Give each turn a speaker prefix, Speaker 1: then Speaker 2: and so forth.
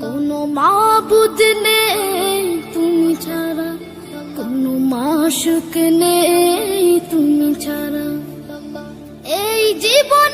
Speaker 1: কোনো মাবুদ নেই তুমি ছাড়া, কোনো মাশুক নেই তুমি ছাড়া। এই জীবন